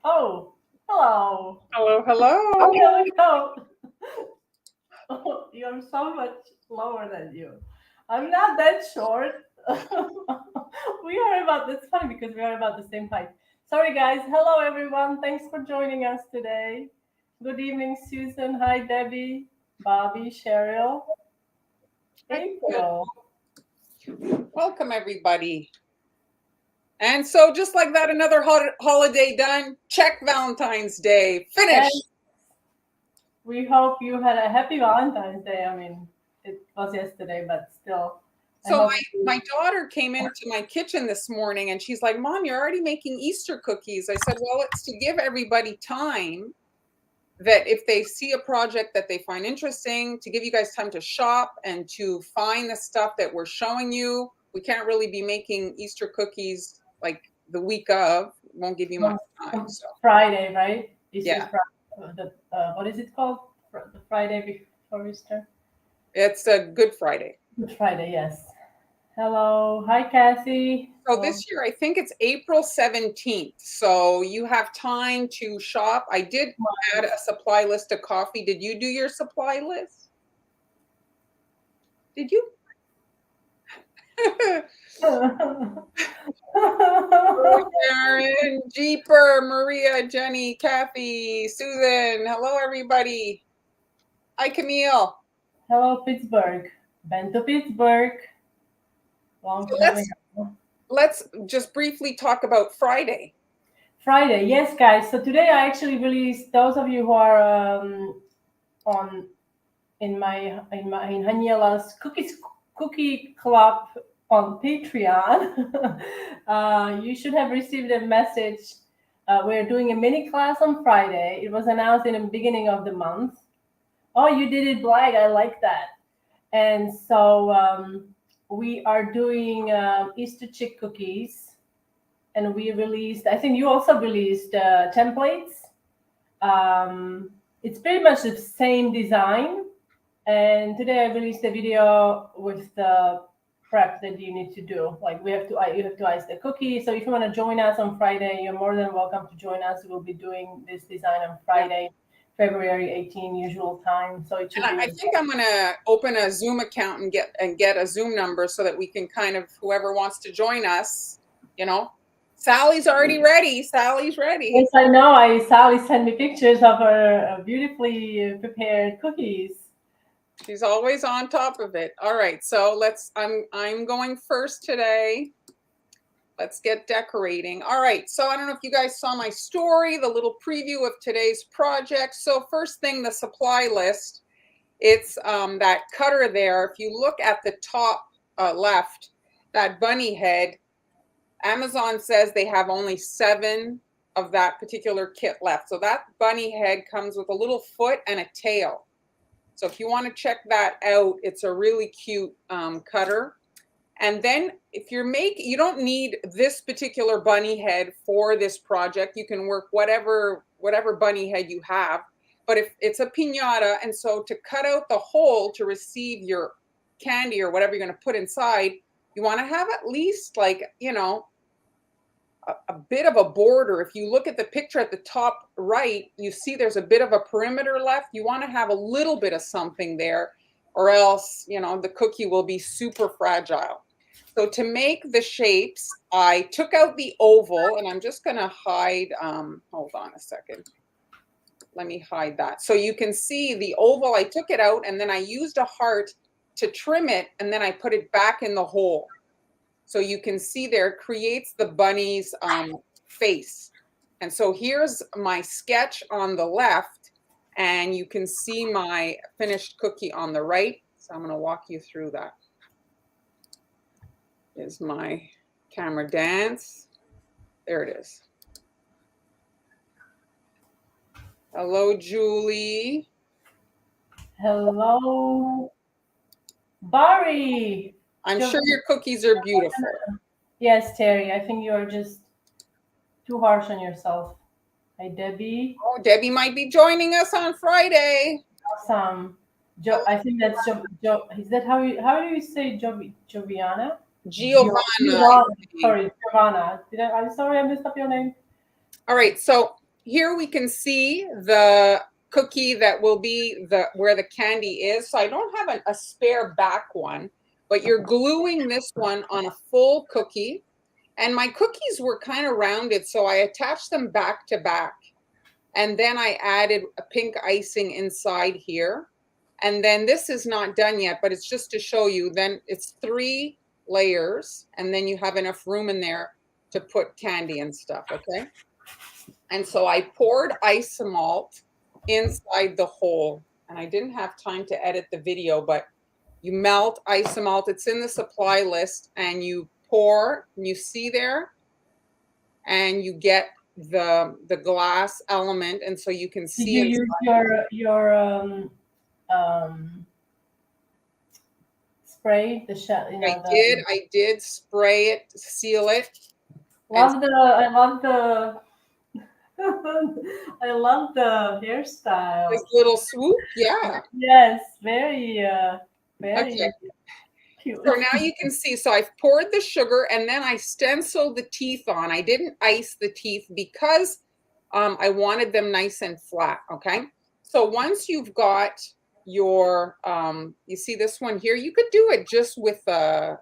Oh, hello. Hello, hello. Oh, here we go. Oh, you're so much lower than you. I'm not that short. We are about, that's funny because we are about the same height. Sorry, guys. Hello, everyone. Thanks for joining us today. Good evening, Susan. Hi, Debbie, Bobby, Cheryl, April. Welcome, everybody. And so, just like that, another holiday done. Check Valentine's Day. And Finished. we hope you had a happy Valentine's Day. I mean, it was yesterday, but still, I So, hope my daughter came into my kitchen this morning and she's like, Mom, you're already making Easter cookies. I said, well, it's to give everybody time that if they see a project that they find interesting, to give you guys time to shop and to find the stuff that we're showing you. We can't really be making Easter cookies like the week of. It won't give you much time. So Friday, right? Easter yeah, Friday. What is it called? The Friday before Easter? it's a Good Friday. Good Friday, yes. Hello. Hi, Cassie. So Hello. this year, I think it's April 17th. So you have time to shop. I did add a supply list of coffee. Did you do your supply list? Did you? Sharon, Jeeper, Maria, Jenny, Kathy, Susan. Hello, everybody. Hi, Camille. Hello, Pittsburgh. Been to Pittsburgh. Long So time ago. let's just briefly talk about Friday. Friday, yes, guys. So today I actually released those of you who are on in Haniela's cookie club on Patreon. You should have received a message. We're doing a mini class on Friday. It was announced in the beginning of the month. Oh, you did it black. I like that. And so we are doing Easter chick cookies, and we released. I think you also released templates. It's pretty much the same design. And today I released a video with the prep that you need to do. Like you have to ice the cookie. So if you want to join us on Friday, you're more than welcome to join us. We'll be doing this design on Friday, February 18, usual time. So it should And be. I think I'm going to open a Zoom account and get a Zoom number so that we can kind of, whoever wants to join us, Sally's already ready. Sally's ready. Yes, I know. Sally sent me pictures of her beautifully prepared cookies. She's always on top of it. All right, so I'm going first today. Let's get decorating. All right, so I don't know if you guys saw my story, the little preview of today's project. So first thing, the supply list. It's that cutter there. If you look at the top left, that bunny head, Amazon says they have only 7 of that particular kit left. So that bunny head comes with a little foot and a tail. So if you want to check that out, it's a really cute cutter. And then if you don't need this particular bunny head for this project. You can work whatever bunny head you have. But if it's a piñata, and so to cut out the hole to receive your candy or whatever you're going to put inside, you want to have at least a bit of a border. If you look at the picture at the top right, you see there's a bit of a perimeter left. You want to have a little bit of something there, or else, the cookie will be super fragile. So to make the shapes, I took out the oval, and I'm just going to hide, hold on a second. Let me hide that. So you can see the oval, I took it out, and then I used a heart to trim it, and then I put it back in the hole. So you can see there, it creates the bunny's face. And so here's my sketch on the left, and you can see my finished cookie on the right. So I'm going to walk you through that. Is my camera dance. There it is. Hello, Julie. Hello, Barry. I'm sure your cookies are beautiful. Yes, Terry. I think you are just too harsh on yourself. Hi, Debbie. Oh, Debbie might be joining us on Friday. Awesome. I think that's is that how do you say Giovanna? Giovanna. Sorry, Giovanna. I'm sorry I messed up your name. All right, so here we can see the cookie that will be where the candy is. So I don't have a spare back one, but you're gluing this one on a full cookie. And my cookies were kind of rounded, so I attached them back to back. And then I added a pink icing inside here. And then this is not done yet, but it's just to show you. Then it's 3 layers, and then you have enough room in there to put candy and stuff, okay? And so I poured Isomalt inside the hole. And I didn't have time to edit the video, but you melt Isomalt. It's in the supply list, and you pour, and you see there, and you get the glass element, and so you can Did see you use your spray the shell? You know, I did spray it, seal it. I love the I love the hairstyle. This little swoop, yeah. Yes, very Okay. cute. So now you can see, so I've poured the sugar and then I stenciled the teeth on. I didn't ice the teeth because I wanted them nice and flat, okay? So once you've got your, you see this one here, you could do it just with the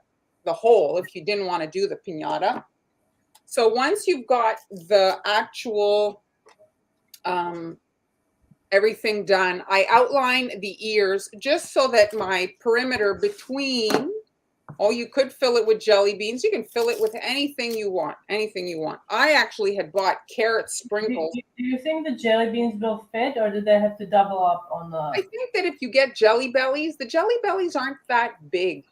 hole if you didn't want to do the piñata. So once you've got the actual everything done, I outline the ears just so that my perimeter between, oh, you could fill it with jelly beans. You can fill it with anything you want, anything you want. I actually had bought carrot sprinkles. Do you think the jelly beans will fit, or do they have to double up on the? I think that if you get jelly bellies, the jelly bellies aren't that big.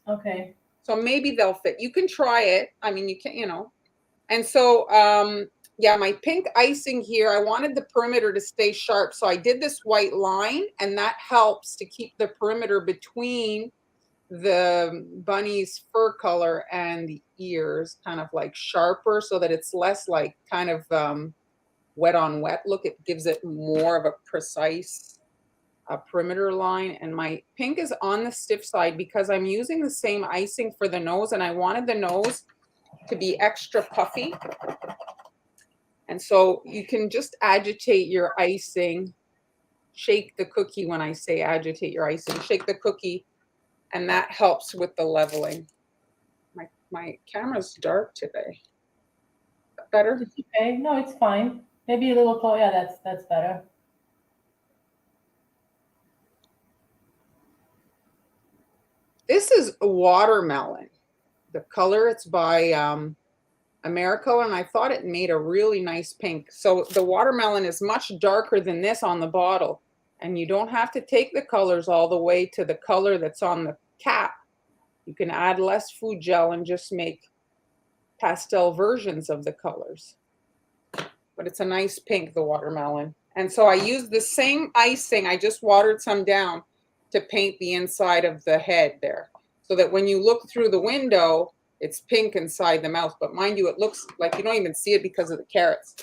Okay. So maybe they'll fit. You can try it. I mean, you can, you know. And so, yeah, my pink icing here, I wanted the perimeter to stay sharp. So I did this white line, and that helps to keep the perimeter between the bunny's fur color and the ears kind of like sharper so that it's less like kind of wet on wet look. It gives it more of a precise perimeter line. And my pink is on the stiff side because I'm using the same icing for the nose, and I wanted the nose to be extra puffy. And so you can just agitate your icing, shake the cookie. When I say agitate your icing, shake the cookie, and that helps with the leveling. My camera's dark today. Better? It's okay. No, it's fine. Maybe a little close. Yeah, that's better. This is a watermelon. The color, it's by Americo, and I thought it made a really nice pink. So the watermelon is much darker than this on the bottle, and you don't have to take the colors all the way to the color that's on the cap. You can add less food gel and just make pastel versions of the colors. But it's a nice pink, the watermelon. And so I used the same icing, I just watered some down to paint the inside of the head there, so that when you look through the window, it's pink inside the mouth. But mind you, it looks like you don't even see it because of the carrots.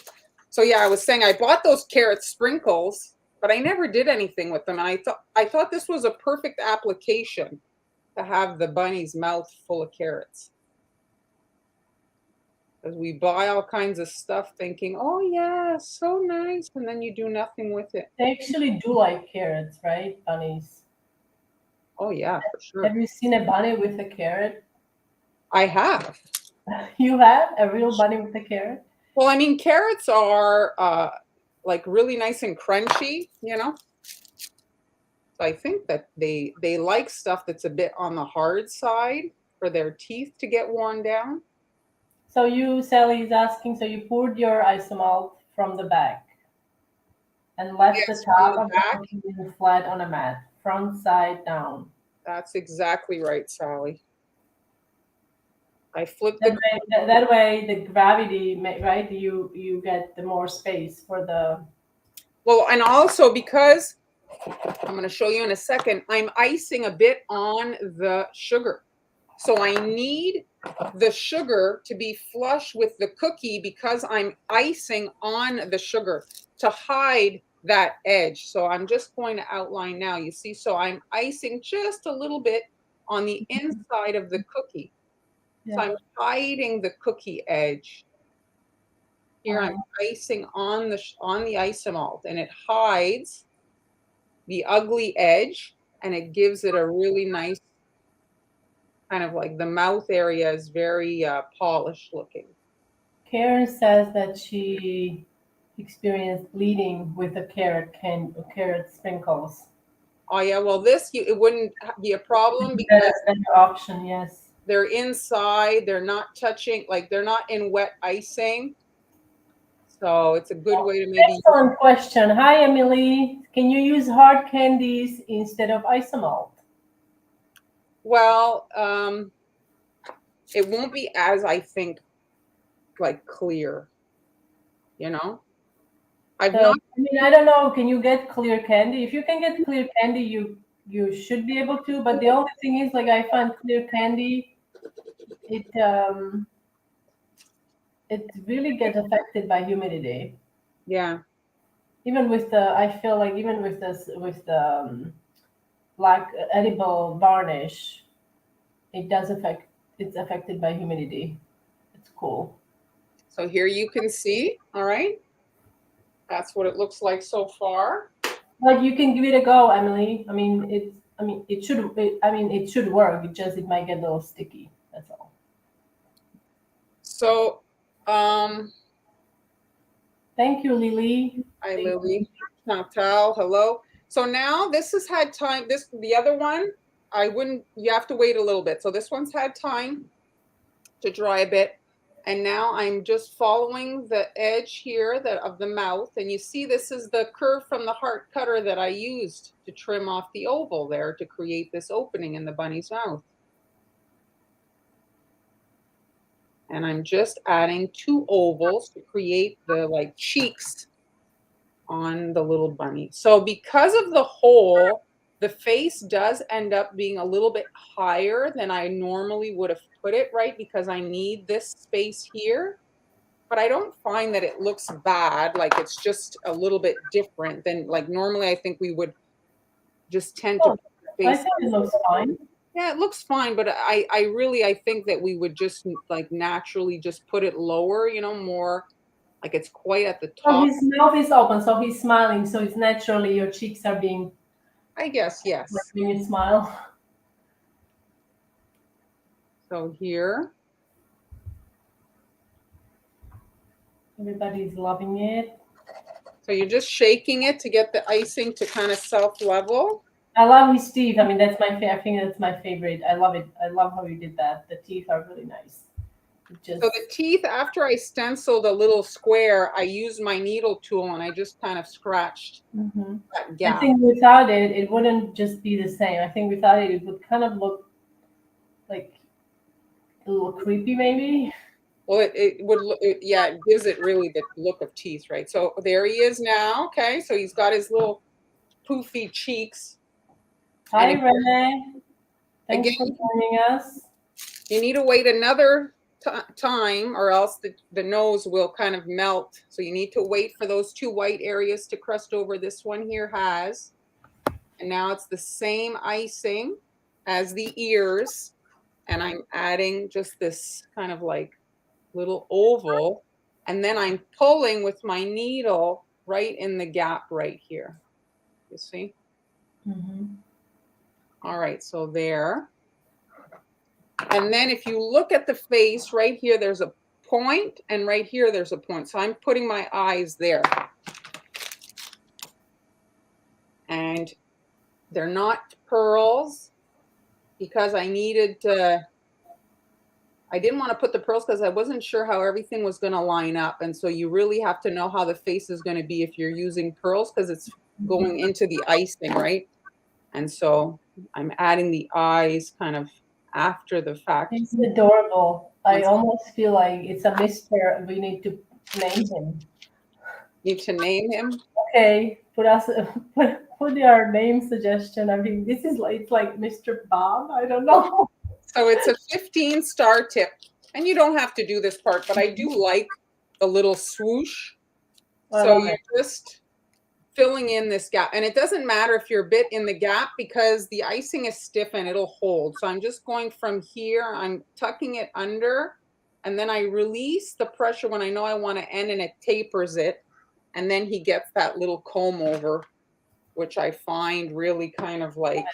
So yeah, I was saying I bought those carrot sprinkles, but I never did anything with them. And I thought this was a perfect application to have the bunny's mouth full of carrots. Because we buy all kinds of stuff thinking, oh yeah, so nice, and then you do nothing with it. They actually do like carrots, right? Bunnies. Oh yeah, for sure. Have you seen a bunny with a carrot? I have. You have a real bunny with a carrot? Well, I mean, carrots are like really nice and crunchy, you know. So I think that they like stuff that's a bit on the hard side for their teeth to get worn down. So Sally is asking, so you poured your isomalt from the back and left Yes, the top from of the the back. cookie flat on a mat, front side down. That's exactly right, Sally. I flipped That way the gravity, right? You get the more space for the. Well, and also because I'm going to show you in a second, I'm icing a bit on the sugar. So I need the sugar to be flush with the cookie because I'm icing on the sugar to hide that edge. So I'm just going to outline now. You see, so I'm icing just a little bit on the inside of the cookie. Yeah. So I'm hiding the cookie edge. Here I'm icing on the Isomalt, and it hides the ugly edge, and it gives it a really nice kind of like the mouth area is very polished looking. Karen says that she experienced bleeding with the carrot sprinkles. Oh yeah, well it wouldn't be a problem because Better option, yes. they're inside, they're not touching, like they're not in wet icing. So it's a good way to maybe. Excellent question. Hi, Emily. Can you use hard candies instead of Isomalt? Well, it won't be as, I think, like clear, you know? I mean, I don't know. Can you get clear candy? If you can get clear candy, you should be able to. But the only thing is, like, I find clear candy, it really gets affected by humidity. Yeah. Even with I feel like even with the black edible varnish, it's affected by humidity. It's cool. So here you can see, all right? That's what it looks like so far. But you can give it a go, Emily. I mean, it should work. It might get a little sticky. That's all. So, thank you, Lily. hi, Lily. Chantal, hello. So now this has had time. The other one, you have to wait a little bit. So this one's had time to dry a bit. And now I'm just following the edge here of the mouth. And you see this is the curve from the heart cutter that I used to trim off the oval there to create this opening in the bunny's mouth. And I'm just adding 2 ovals to create the like cheeks on the little bunny. So because of the hole, the face does end up being a little bit higher than I normally would have put it, right? Because I need this space here. But I don't find that it looks bad. Like it's just a little bit different than like normally I think we would just tend to put the face. I think it looks fine. Yeah, it looks fine, but I think that we would just like naturally just put it lower, more like it's quite at the top. Oh, his mouth is open, so he's smiling. So it's naturally your cheeks are being. I guess, yes. Like when you smile. So here. Everybody's loving it. So you're just shaking it to get the icing to kind of self-level. I love his teeth. I mean, that's my favorite. I think that's my favorite. I love it. I love how you did that. The teeth are really nice. So the teeth, after I stenciled a little square, I used my needle tool and I just kind of scratched that gap. I think without it, it wouldn't just be the same. I think without it, it would kind of look like a little creepy, maybe. Well, it would look, it gives it really the look of teeth, right? So there he is now. Okay, so he's got his little poofy cheeks. Hi, Renee. Thanks for joining us. You need to wait another time or else the nose will kind of melt. So you need to wait for those 2 white areas to crust over. This one here has. And now it's the same icing as the ears. And I'm adding just this kind of like little oval. And then I'm pulling with my needle right in the gap right here. You see? All right, so there. And then if you look at the face right here, there's a point, and right here there's a point. So I'm putting my eyes there. And they're not pearls because I needed to, I didn't want to put the pearls because I wasn't sure how everything was going to line up. And so you really have to know how the face is going to be if you're using pearls because it's going into the icing, right? And so I'm adding the eyes kind of after the fact. It's adorable. I almost feel like it's a Mr. We need to name him. Need to name him? Okay, put our name suggestion. I mean, this is like, it's like Mr. Bob. I don't know. So it's a 15 star tip. And you don't have to do this part, but I do like the little swoosh. So you're just filling in this gap. And it doesn't matter if you're a bit in the gap because the icing is stiff and it'll hold. So I'm just going from here. I'm tucking it under and then I release the pressure when I know I want to end, and it tapers it. And then he gets that little comb over, which I find really kind of like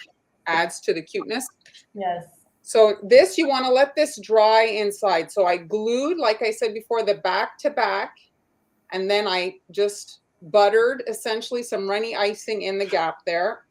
adds to the cuteness. Yes. So this, you want to let this dry inside. So I glued, like I said before, the back to back, and then I just buttered essentially some runny icing in the gap there.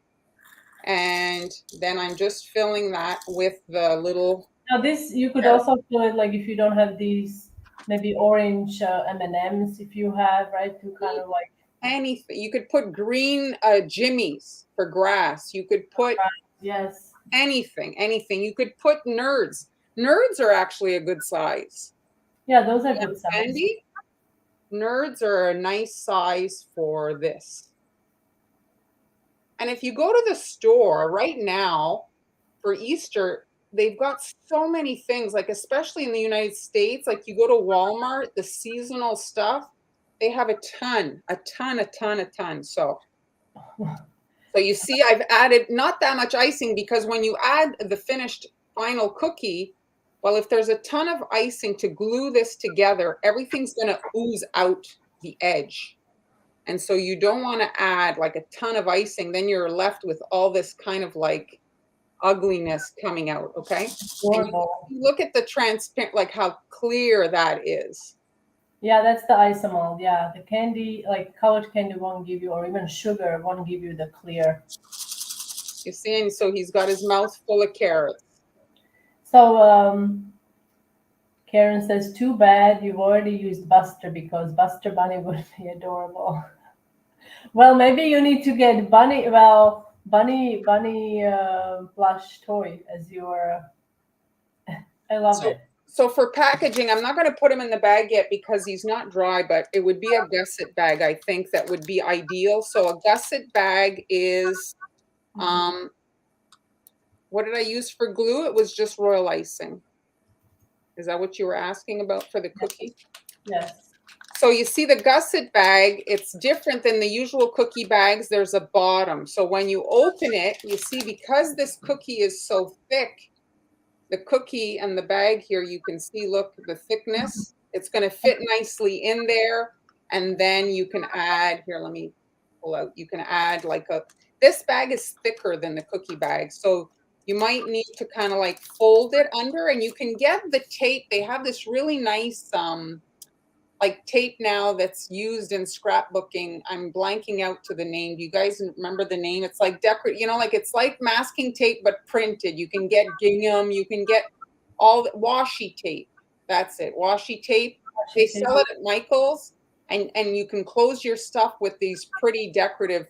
And then I'm just filling that with the little. Now this, you could also fill it like if you don't have these, maybe orange M&Ms if you have, right? To kind of like Anything. You could put green jimmies for grass. You could put yes. anything. You could put nerds. Nerds are actually a good size. Yeah, those are good size. Candy, nerds are a nice size for this. And if you go to the store right now for Easter, they've got so many things, like especially in the United States, like you go to Walmart, the seasonal stuff, they have a ton. So you see, I've added not that much icing, because when you add the finished final cookie, well, if there's a ton of icing to glue this together, everything's going to ooze out the edge. And so you don't want to add like a ton of icing. Then you're left with all this kind of like ugliness coming out. Okay. Horrible. You look at the transparent, like how clear that is. Yeah, that's the Isomalt. Yeah, the candy, like colored candy, won't give you, or even sugar won't give you the clear. You see, and so he's got his mouth full of carrots. So Karen says, "Too bad you've already used Buster, because Buster Bunny would be adorable." Well, maybe you need to get Bunny. Well, Bunny plush toy as your. I love it. So for packaging, I'm not going to put him in the bag yet because he's not dry, but it would be a gusset bag, I think, that would be ideal. So a gusset bag is, what did I use for glue? It was just royal icing. Is that what you were asking about for the cookie? Yes. So you see the gusset bag, it's different than the usual cookie bags. There's a bottom. So when you open it, you see, because this cookie is so thick, the cookie and the bag here, you can see, look, the thickness. It's going to fit nicely in there. And then you can add, here, let me pull out. You can add like this bag is thicker than the cookie bag. So you might need to kind of like fold it under, and you can get the tape. They have this really nice, like tape now that's used in scrapbooking. I'm blanking out to the name. Do you guys remember the name? It's like like it's like masking tape, but printed. You can get gingham, you can get all the washi tape. That's it, washi tape. They sell it at Michael's, and you can close your stuff with these pretty decorative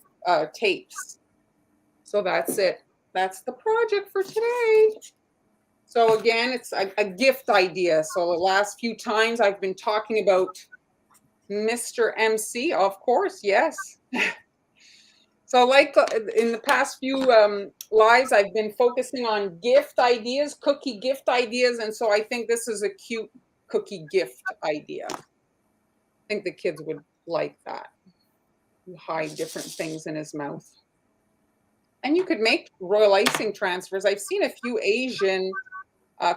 tapes. So that's it. That's the project for today. So again, it's a gift idea. So the last few times I've been talking about Mr. MC, of course, yes. So like in the past few lives, I've been focusing on gift ideas, cookie gift ideas. And so I think this is a cute cookie gift idea. I think the kids would like that. You hide different things in his mouth. And you could make royal icing transfers. I've seen a few Asian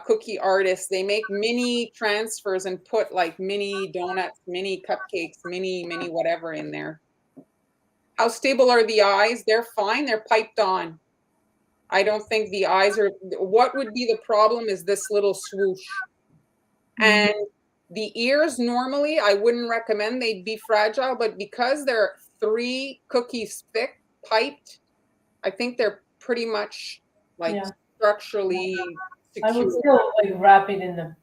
cookie artists. They make mini transfers and put like mini donuts, mini cupcakes, mini whatever in there. How stable are the eyes? They're fine. They're piped on. I don't think the eyes are. What would be the problem is this little swoosh. And the ears, normally I wouldn't recommend. They'd be fragile, but because they're 3 cookies thick, piped, I think they're pretty much like structurally secure. I would still like wrap it in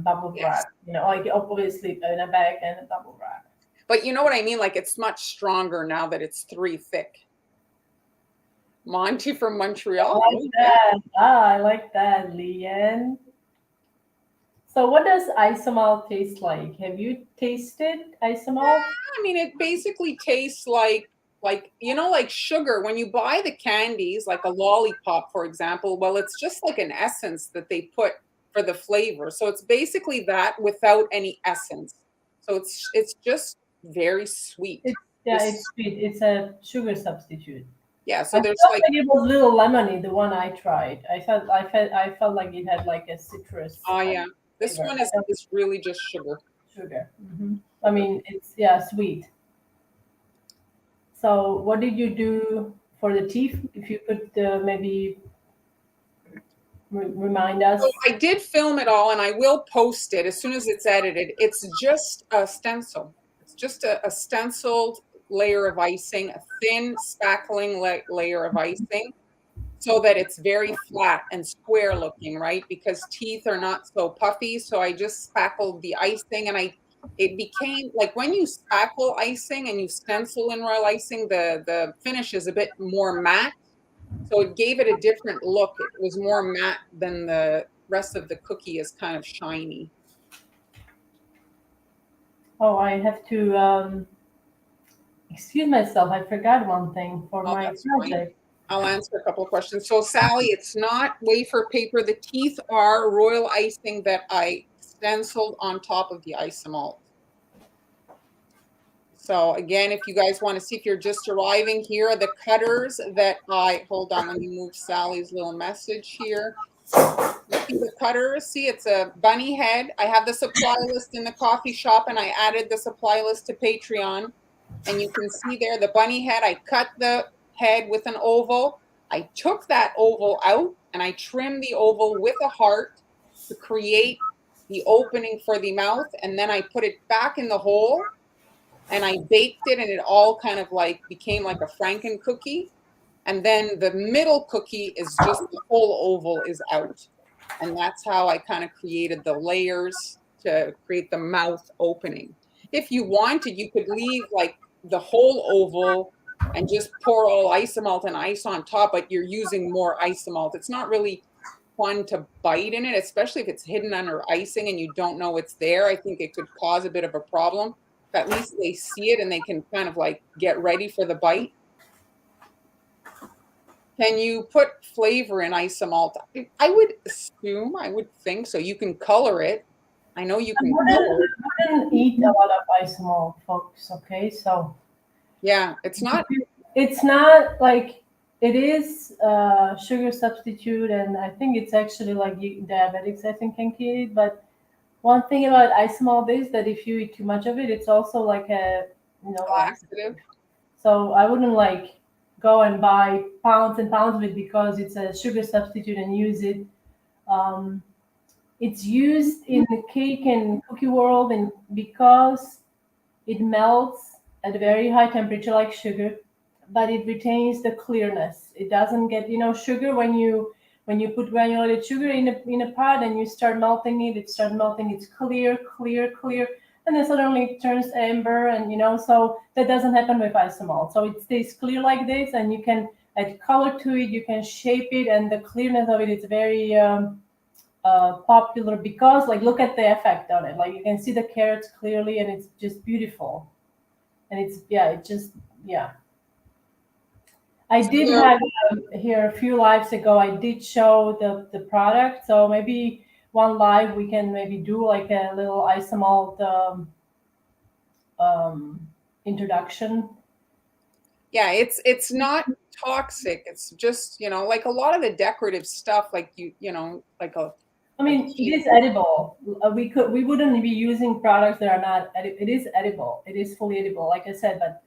bubble wrap, like obviously in a bag and a bubble wrap. But you know what I mean? Like it's much stronger now that it's 3 thick. Monty from Montreal. I like that. I like that, Leanne. So what does Isomalt taste like? Have you tasted Isomalt? I mean, it basically tastes like sugar. When you buy the candies, like a lollipop, for example, well, it's just like an essence that they put for the flavor. So it's basically that without any essence. So it's just very sweet. It's sweet. It's a sugar substitute. Yeah, so there's like it was a little lemony, the one I tried. I felt like it had like a citrus. Oh yeah. This one is really just sugar. Sugar. I mean, it's sweet. So what did you do for the teeth? If you could maybe remind us. So I did film it all, and I will post it as soon as it's edited. It's just a stencil. It's just a stenciled layer of icing, a thin spackling layer of icing, so that it's very flat and square looking, right? Because teeth are not so puffy. So I just spackled the icing, and it became like when you spackle icing and you stencil in royal icing, the finish is a bit more matte. So it gave it a different look. It was more matte than the rest of the cookie is kind of shiny. Oh, I have to excuse myself. I forgot one thing for my project. I'll answer a couple of questions. So Sally, it's not wafer paper. The teeth are royal icing that I stenciled on top of the Isomalt. So again, if you guys want to see, if you're just arriving, here are the cutters that hold on, let me move Sally's little message here. You see the cutters? See, it's a bunny head. I have the supply list in the coffee shop, and I added the supply list to Patreon. And you can see there the bunny head. I cut the head with an oval. I took that oval out, and I trimmed the oval with a heart to create the opening for the mouth. And then I put it back in the hole, and I baked it, and it all kind of like became like a Franken cookie. And then the middle cookie is just the whole oval is out. And that's how I kind of created the layers to create the mouth opening. If you wanted, you could leave like the whole oval and just pour all Isomalt and ice on top, but you're using more Isomalt. It's not really fun to bite in it, especially if it's hidden under icing and you don't know it's there. I think it could cause a bit of a problem. At least they see it and they can kind of like get ready for the bite. Can you put flavor in Isomalt? I would assume, I would think so. You can color it. I know you can color it. I wouldn't eat a lot of Isomalt, folks, okay? So yeah, it's not like, it is sugar substitute, and I think it's actually like diabetics, I think, can eat it. But one thing about Isomalt is that if you eat too much of it, it's also like a laxative. So I wouldn't like go and buy pounds and pounds of it because it's a sugar substitute and use it. It's used in the cake and cookie world, and because it melts at a very high temperature like sugar, but it retains the clearness. It doesn't get, sugar when you put granulated sugar in a pot and you start melting it, it's clear, and then suddenly it turns amber, and so that doesn't happen with Isomalt. So it stays clear like this, and you can add color to it, you can shape it, and the clearness of it is very popular because, like, look at the effect on it. Like, you can see the carrots clearly, and it's just beautiful. And I did have here a few lives ago, I did show the product. So maybe one live we can maybe do like a little Isomalt introduction. Yeah, it's not toxic. It's just, like a lot of the decorative stuff, like like a. I mean, it is edible. We wouldn't be using products that are not edible. It is edible. It is fully edible, like I said. But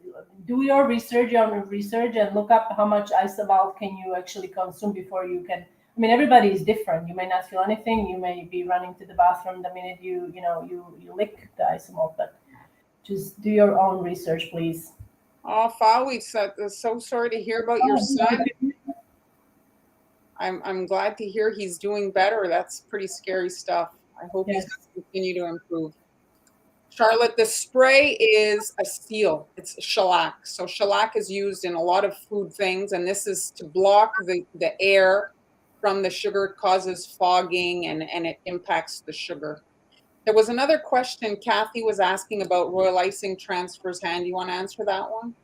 do your research and look up how much Isomalt can you actually consume before you can. I mean, everybody is different. You may not feel anything. You may be running to the bathroom the minute you lick the Isomalt. But just do your own research, please. Oh, Fawi, so sorry to hear about your son. I'm glad to hear he's doing better. That's pretty scary stuff. I hope he's going to continue to improve. Charlotte, the spray is a seal. It's shellac. So shellac is used in a lot of food things, and this is to block the air from the sugar. It causes fogging, and it impacts the sugar. There was another question Kathy was asking about royal icing transfers. Han, do you want to answer that one?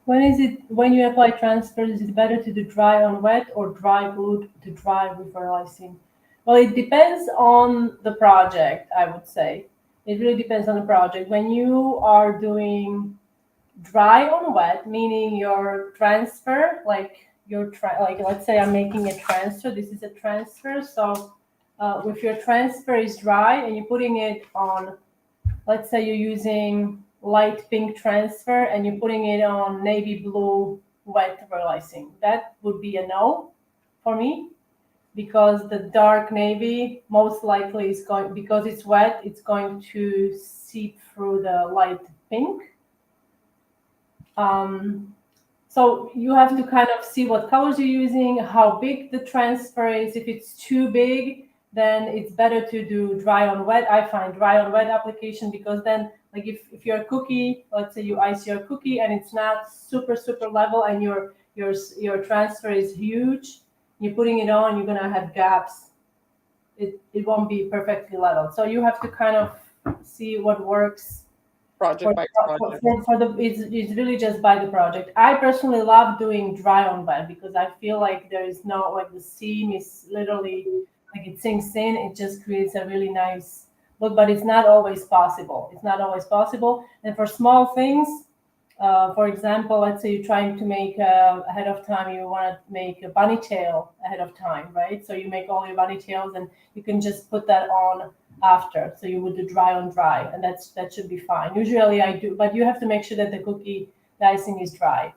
When you apply transfers, is it better to do dry on wet or dry glued to dry with royal icing? Well, it depends on the project, I would say. It really depends on the project. When you are doing dry on wet, meaning your transfer, like let's say I'm making a transfer. This is a transfer, so if your transfer is dry and you're putting it on, let's say you're using light pink transfer and you're putting it on navy blue wet royal icing, that would be a no for me, because the dark navy most likely is going, because it's wet, it's going to seep through the light pink. So you have to kind of see what colors you're using, how big the transfer is. If it's too big, then it's better to do dry on wet. I find dry on wet application, because then, like if your cookie, let's say you ice your cookie and it's not super level and your transfer is huge, you're putting it on, you're gonna have gaps. It won't be perfectly level. So you have to kind of see what works. Project by project. It's really just by the project. I personally love doing dry on wet, because I feel like there is no, like the seam is literally like it sinks in. It just creates a really nice look, but it's not always possible. It's not always possible. And for small things, for example, let's say you're trying to make ahead of time, you want to make a bunny tail ahead of time, right? So you make all your bunny tails and you can just put that on after. So you would do dry on dry, and that should be fine. Usually I do, but you have to make sure that the icing is dry,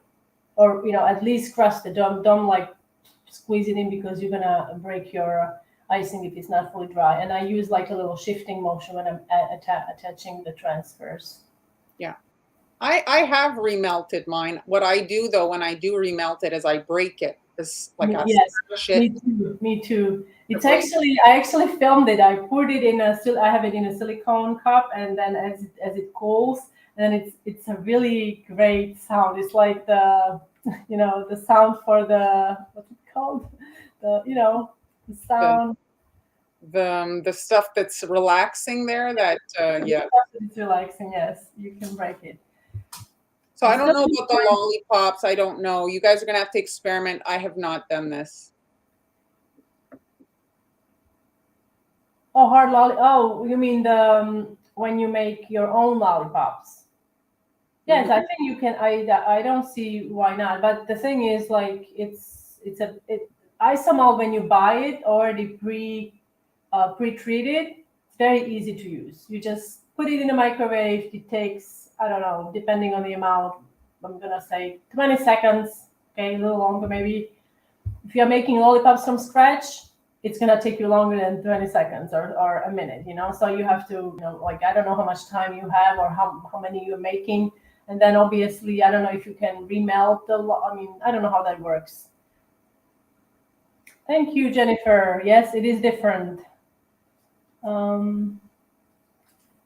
or at least crusted. Don't like squeeze it in, because you're gonna break your icing if it's not fully dry. And I use like a little shifting motion when I'm attaching the transfers. Yeah. I have remelted mine. What I do though, when I do remelt it, is I break it. It's like I smash it. Me too. It's actually, I actually filmed it. I poured it in I have it in a silicone cup, and then as it cools, then it's a really great sound. It's like the the sound for the, what's it called? The sound. The stuff that's relaxing there. That yeah. It's relaxing. Yes, you can break it. So I don't know about the lollipops. I don't know. You guys are gonna have to experiment. I have not done this. Oh, hard lolly. Oh, you mean the when you make your own lollipops? Yes, I think you can. I don't see why not. But the thing is, like, Isomalt, when you buy it already pre-treated, it's very easy to use. You just put it in the microwave. It takes, I don't know, depending on the amount, I'm gonna say 20 seconds. Okay, a little longer maybe. If you're making lollipops from scratch, it's gonna take you longer than 20 seconds or a minute. So you have to, like, I don't know how much time you have or how many you're making. And then obviously, I don't know if you can remelt I don't know how that works. Thank you, Jennifer. Yes, it is different.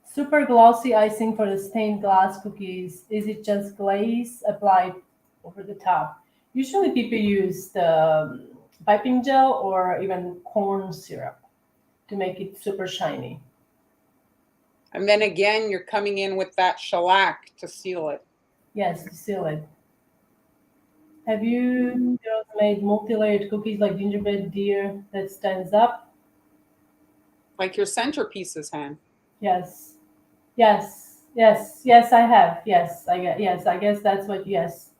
Super glossy icing for the stained glass cookies. Is it just glaze applied over the top? Usually people use the piping gel or even corn syrup to make it super shiny. And then again, you're coming in with that shellac to seal it. Yes, to seal it. Have you girls made multi-layered cookies like gingerbread deer that stands up? Like your centerpieces, Han. Yes, I have. Yes, I guess that's what. Yes,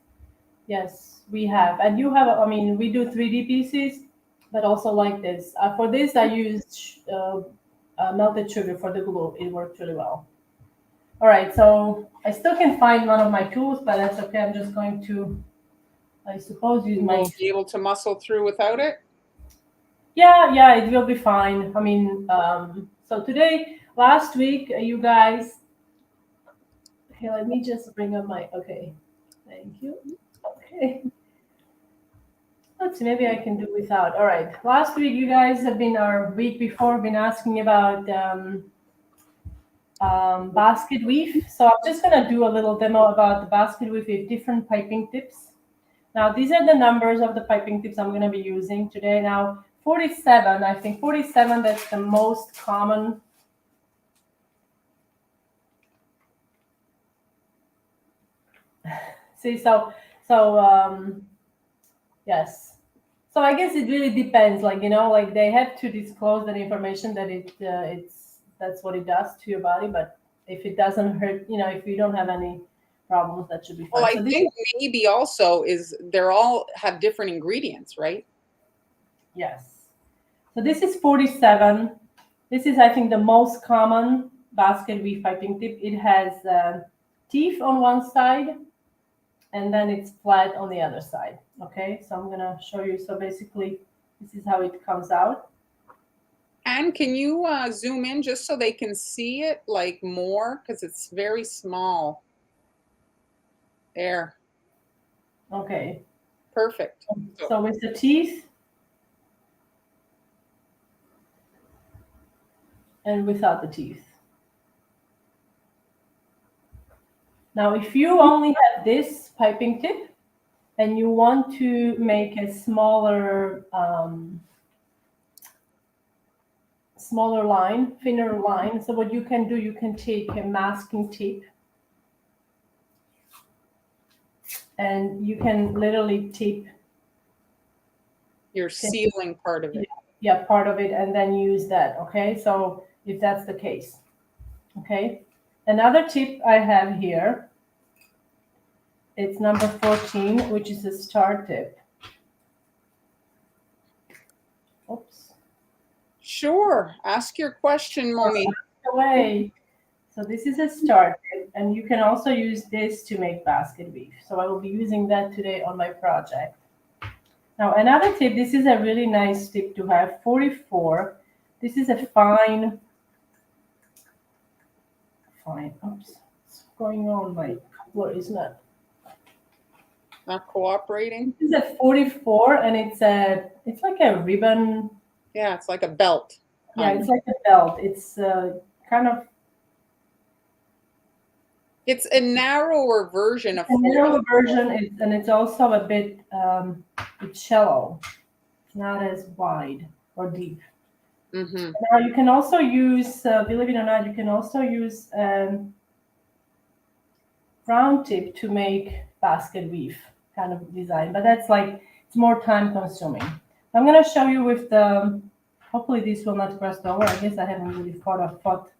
we have. And you have. I mean, we do 3D pieces, but also like this. For this, I used melted sugar for the glue. It worked really well. All right, so I still can find one of my tools, but that's okay. I'm just going to, I suppose, use my. Be able to muscle through without it? Yeah, it will be fine. I mean, so last week, you guys. Okay, let me just bring up my. Okay, thank you. Okay. Let's see, maybe I can do without. All right. Last week, you guys have been, our week before, been asking about basket weave. So I'm just going to do a little demo about the basket weave with different piping tips. Now, these are the numbers of the piping tips I'm going to be using today. Now, 47, I think 47, that's the most common. See, yes. So I guess it really depends. Like, like they have to disclose that information that that's what it does to your body. But if it doesn't hurt, if you don't have any problems, that should be fine. Well, I think maybe also is they're all have different ingredients, right? Yes. So this is 47. This is, I think, the most common basket weave piping tip. It has teeth on one side, and then it's flat on the other side. Okay, so I'm gonna show you. So basically, this is how it comes out. And can you zoom in just so they can see it like more? Because it's very small. There. Okay. Perfect. So with the teeth and without the teeth. Now, if you only have this piping tip and you want to make a smaller line, thinner line, so what you can do, you can take a masking tape and you can literally tape your sealing part of it. Yeah, part of it, and then use that. Okay, so if that's the case. Okay, another tip I have here, it's number 14, which is a star tip. Oops. Sure, ask your question, Mommy. Away. So this is a star tip, and you can also use this to make basket weave. So I will be using that today on my project. Now another tip, this is a really nice tip to have, 44. This is a fine, oops, what's going on? My coupler is not cooperating. This is a 44, and it's like a ribbon. Yeah, it's like a belt. Yeah, it's like a belt. It's kind of. It's a narrower version of. A narrower version, and it's also a bit it's shallow. It's not as wide or deep. Mm-hmm. Now you can also use, believe it or not, you can also use round tip to make basket weave kind of design, but that's like, it's more time consuming. I'm going to show you with the, hopefully this will not rust over. I guess I haven't really thought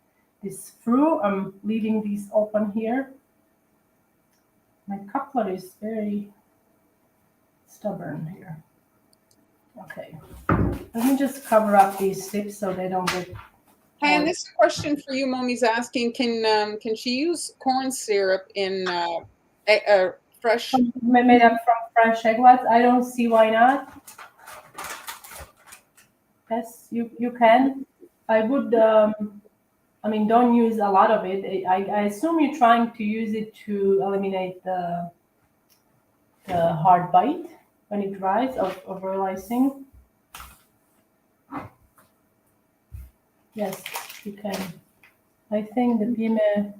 this through. I'm leaving these open here. My coupler is very stubborn here. Okay, let me just cover up these tips so they don't get. And this question for you, Mommy's asking: Can she use corn syrup in fresh? Made up from fresh egg whites? I don't see why not. Yes, you can. I would. I mean, don't use a lot of it. I assume you're trying to use it to eliminate the hard bite when it dries of real icing. Yes, you can. I think the PME.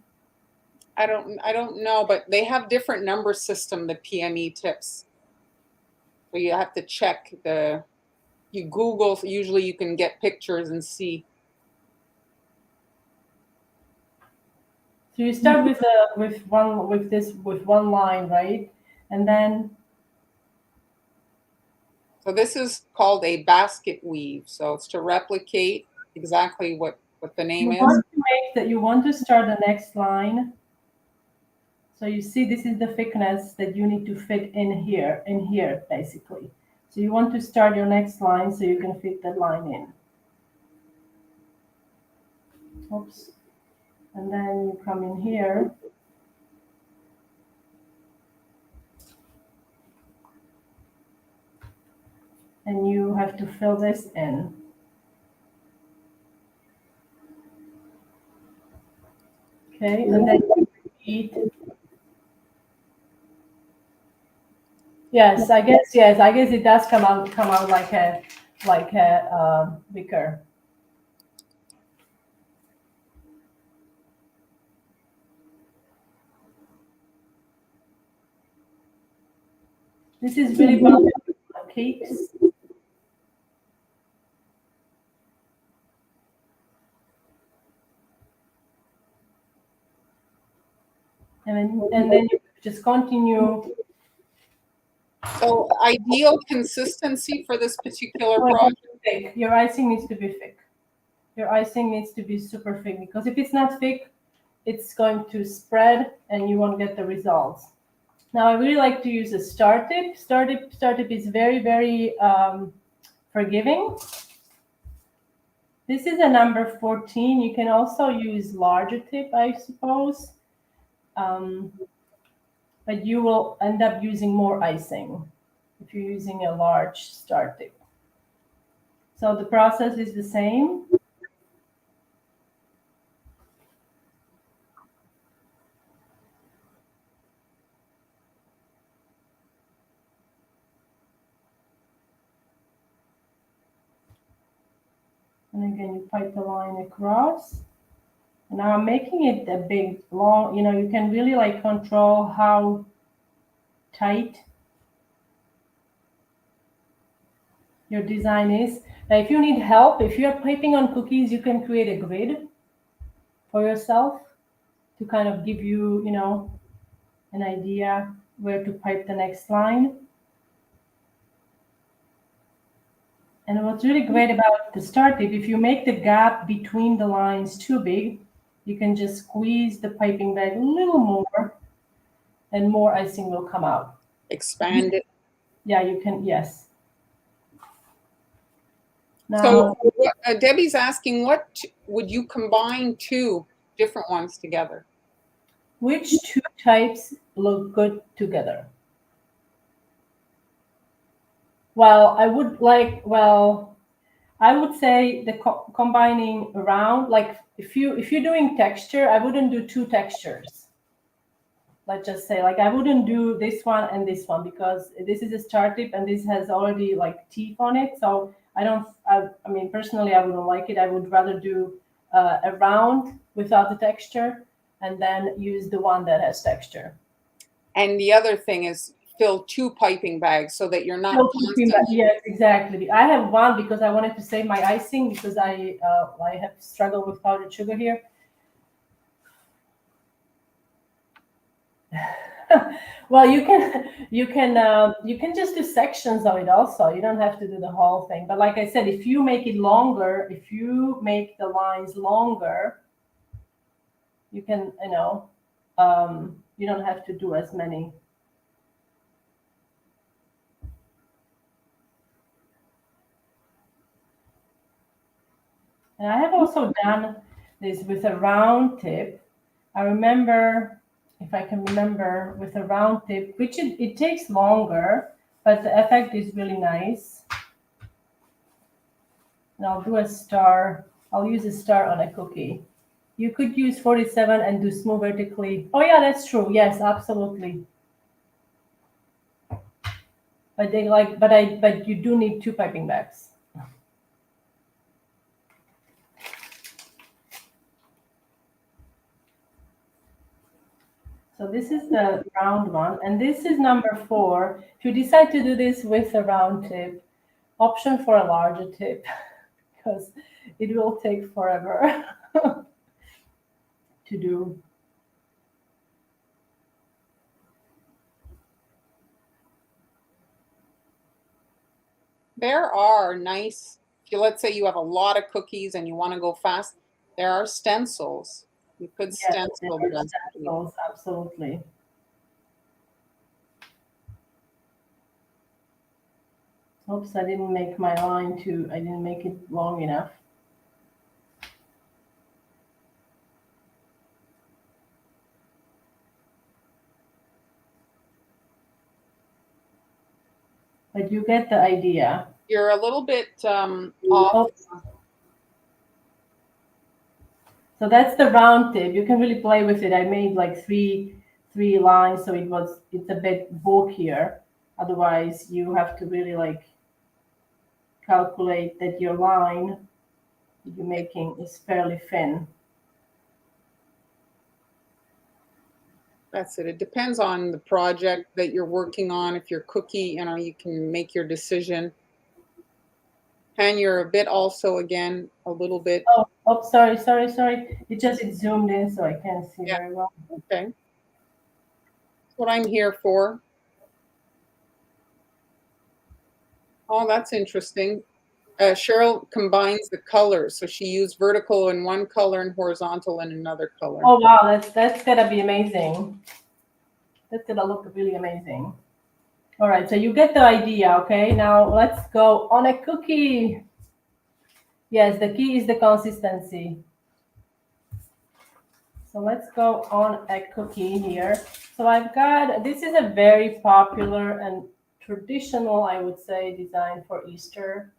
I don't know, but they have different number system, the PME tips. So you have to check you Google, usually you can get pictures and see. So you start with one line, right? And then. So this is called a basket weave. So it's to replicate exactly what the name is. You want to start the next line. So you see, this is the thickness that you need to fit in here, basically. So you want to start your next line so you can fit that line in. Oops. And then you come in here. And you have to fill this in. Okay, and then you repeat. Yes, I guess it does come out like a wicker. This is really popular for cakes. And then you just continue. So ideal consistency for this particular project. Thick. Your icing needs to be thick. Your icing needs to be super thick, because if it's not thick, it's going to spread and you won't get the results. Now I really like to use a star tip. Star tip is very, very forgiving. This is a number 14. You can also use larger tip, I suppose. But you will end up using more icing if you're using a large star tip. So the process is the same. And again, you pipe the line across. And now I'm making it a big, long, you can really like control how tight your design is. Now, if you need help, if you're piping on cookies, you can create a grid for yourself to kind of give you, an idea where to pipe the next line. And what's really great about the star tip, if you make the gap between the lines too big, you can just squeeze the piping bag a little more and more icing will come out. Expand it. Yeah, you can, yes. Now, So Debbie's asking, what would you combine two different ones together? which two types look good together? Well, I would say the combining around, like if you're doing texture, I wouldn't do two textures. Let's just say, like, I wouldn't do this one and this one because this is a star tip and this has already like teeth on it. So I mean, personally, I wouldn't like it. I would rather do a round without the texture and then use the one that has texture. And the other thing is fill two piping bags so that you're not constantly. Yes, exactly. I have one because I wanted to save my icing because I have struggled with powdered sugar here. Well, you can just do sections of it also. You don't have to do the whole thing. But like I said, if you make it longer, if you make the lines longer, you can, you don't have to do as many. And I have also done this with a round tip. I remember, if I can remember, with a round tip, which it takes longer, but the effect is really nice. And I'll do a star. I'll use a star on a cookie. You could use 47 and do smooth vertically. Oh yeah, that's true. Yes, absolutely. But you do need two piping bags. So this is the round one, and this is number 4. If you decide to do this with a round tip, option for a larger tip, because it will take forever to do. There are nice, let's say you have a lot of cookies and you want to go fast, there are stencils. You could stencil them. Stencils, absolutely. Oops, I didn't make my line I didn't make it long enough. But you get the idea. You're a little bit off. So that's the round tip. You can really play with it. I made like three lines, so it's a bit bulkier. Otherwise, you have to really like calculate that your line you're making is fairly thin. That's it. It depends on the project that you're working on. If you're cookie, you can make your decision. And you're a bit also, again, a little bit. Oh, sorry. It zoomed in, so I can't see very well. Okay. That's what I'm here for. Oh, that's interesting. Cheryl combines the colors, so she used vertical in one color and horizontal in another color. Oh wow, that's gonna be amazing. That's gonna look really amazing. All right, so you get the idea. Okay, now let's go on a cookie. Yes, the key is the consistency. So let's go on a cookie here. So I've got, this is a very popular and traditional, I would say, design for Easter.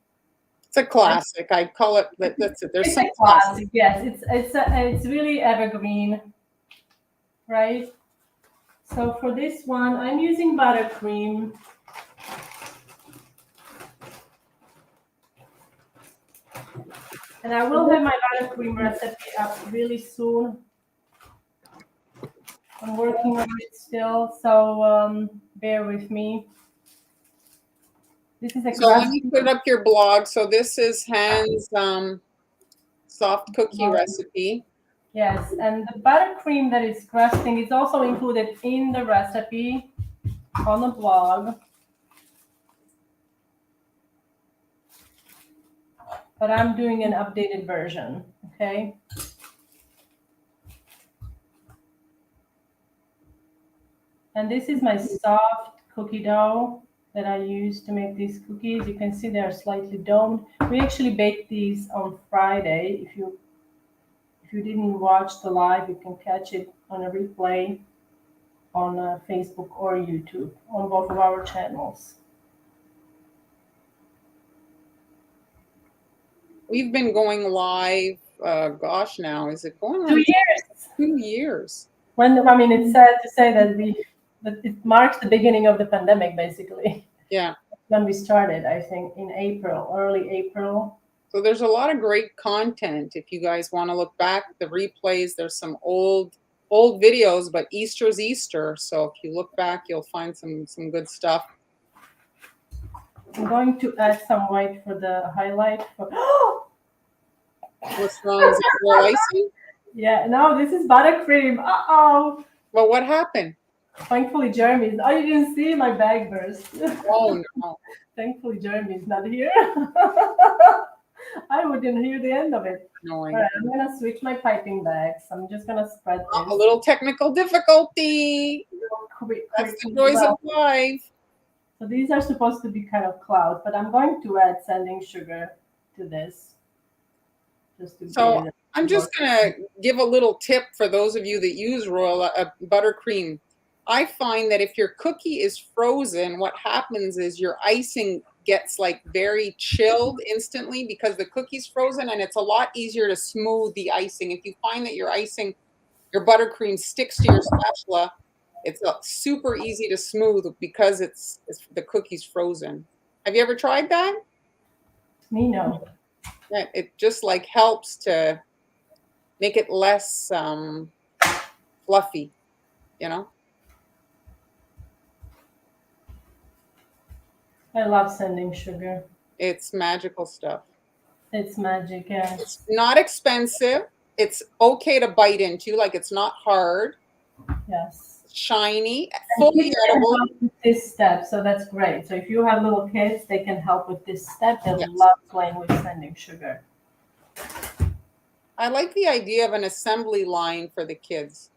It's a classic. I call it. That's it. There's It's some a classic, yes. It's really evergreen, right? So for this one, I'm using buttercream. And I will have my buttercream recipe up really soon. I'm working on it still, so bear with me. This is a So let me put up your blog. So this is Han's soft cookie recipe. Yes, and the buttercream that is crusting is also included in the recipe on the blog. But I'm doing an updated version, okay? And this is my soft cookie dough that I use to make these cookies. You can see they are slightly domed. We actually baked these on Friday. If you didn't watch the live, you can catch it on a replay on Facebook or YouTube on both of our channels. We've been going live. Gosh, now is it going on 2 years? 2 years. It's sad to say that it marks the beginning of the pandemic, basically. Yeah. When we started, I think in April, early April. So there's a lot of great content. If you guys want to look back, the replays, there's some old videos, but Easter's Easter. So if you look back, you'll find some good stuff. I'm going to add some white for the highlight. What's wrong? Is it real icing? Yeah, no, this is buttercream. Uh-oh. Well, what happened? Thankfully, Jeremy's. Oh, you didn't see my bag burst. Oh, no. Thankfully, Jeremy's not here. I wouldn't hear the end of it. No, All right, I'm going to switch my piping bags. I'm just going to spread this. A little technical difficulty. That's the joys of life. So these are supposed to be kind of clouds, but I'm going to add sanding sugar to this. So I'm just going to give a little tip for those of you that use royal buttercream. I find that if your cookie is frozen, what happens is your icing gets like very chilled instantly because the cookie's frozen, and it's a lot easier to smooth the icing. If you find that your buttercream sticks to your spatula, it's super easy to smooth because it's the cookie's frozen. Have you ever tried that? Me, no. Yeah, it just like helps to make it less fluffy, you know? I love sanding sugar. It's magical stuff. It's magic, yeah. It's not expensive. It's okay to bite into, like it's not hard. Yes. It's shiny, fully edible. With this step, so that's great. So if you have little kids, they can help with this step. They Yes. love playing with sanding sugar. I like the idea of an assembly line for the kids.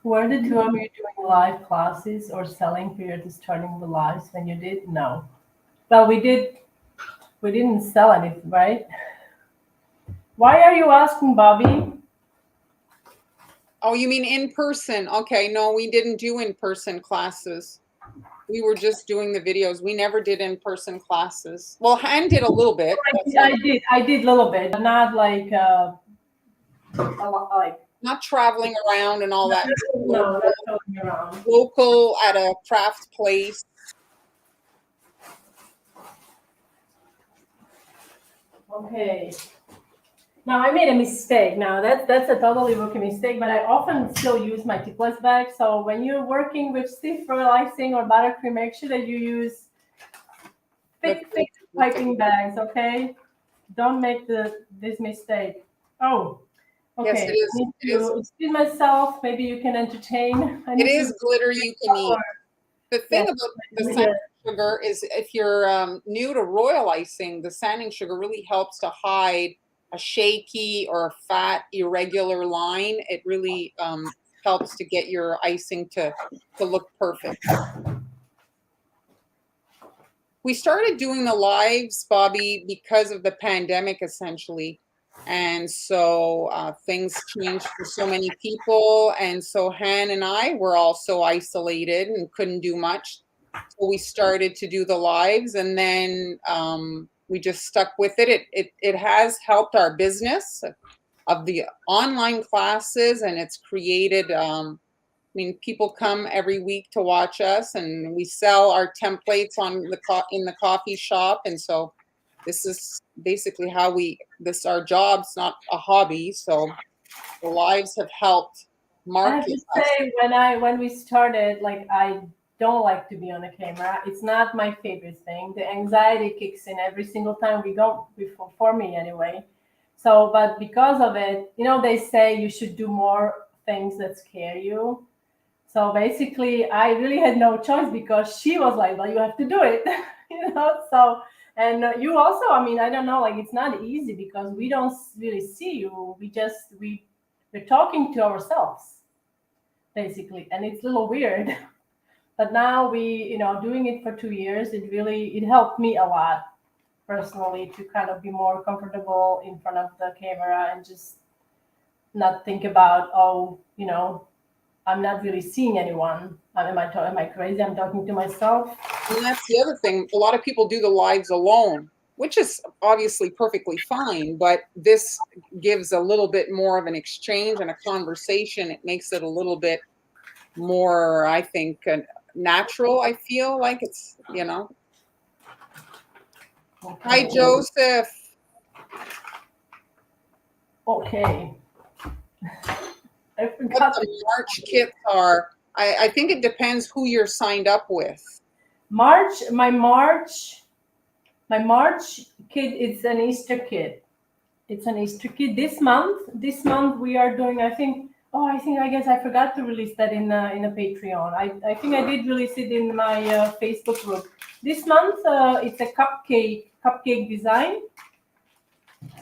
Were the two of you doing live classes or selling prior to starting the lives when you did? No. Well, we did. We didn't sell anything, right? Why are you asking, Bobby? Oh, you mean in person? Okay, no, we didn't do in-person classes. We were just doing the videos. We never did in-person classes. Well, Han did a little bit. I did a little bit, but not like a lot, like. Not traveling around and all that. No, not traveling around. Local at a craft place. Okay. Now I made a mistake. Now that's a totally rookie mistake, but I often still use my tipless bag. So when you're working with stiff royal icing or buttercream, make sure that you use thick piping bags. Okay. Don't make this mistake. Oh. Okay. Yes, it is. I need to excuse myself. Maybe you can entertain. It is glitter you can eat. The thing about the sanding sugar is if you're new to royal icing, the sanding sugar really helps to hide a shaky or a fat, irregular line. It really helps to get your icing to look perfect. We started doing the lives, Bobby, because of the pandemic, essentially. And so things changed for so many people. And so Han and I were also isolated and couldn't do much. So we started to do the lives, and then we just stuck with it. It has helped our business of the online classes, and it's created I mean, people come every week to watch us, and we sell our templates on in the coffee shop. And so this is basically how this our job's not a hobby. So the lives have helped I have market to us. say, when we started, like, I don't like to be on the camera. It's not my favorite thing. The anxiety kicks in every single time we go, before, for me anyway. So, but because of it, they say you should do more things that scare you. So basically, I really had no choice because she was like, "Well, you have to do it," So, and you also, I mean, I don't know, like it's not easy because we don't really see you. We're talking to ourselves basically, and it's a little weird. But now doing it for 2 years, it helped me a lot personally to kind of be more comfortable in front of the camera and just not think about, I'm not really seeing anyone. Am I crazy? I'm talking to myself. And that's the other thing. A lot of people do the lives alone, which is obviously perfectly fine, but this gives a little bit more of an exchange and a conversation. It makes it a little bit more, I think, natural. I feel like it's. Hi, Okay. Joseph. Okay. I What forgot the March kits are. I think it depends who you're signed up with. March. My March kit. It's an Easter kit. It's an Easter kit this month. This month we are doing. I think. Oh, I guess I forgot to release that in a Patreon. I think I did release it in my Facebook group. This month it's a cupcake design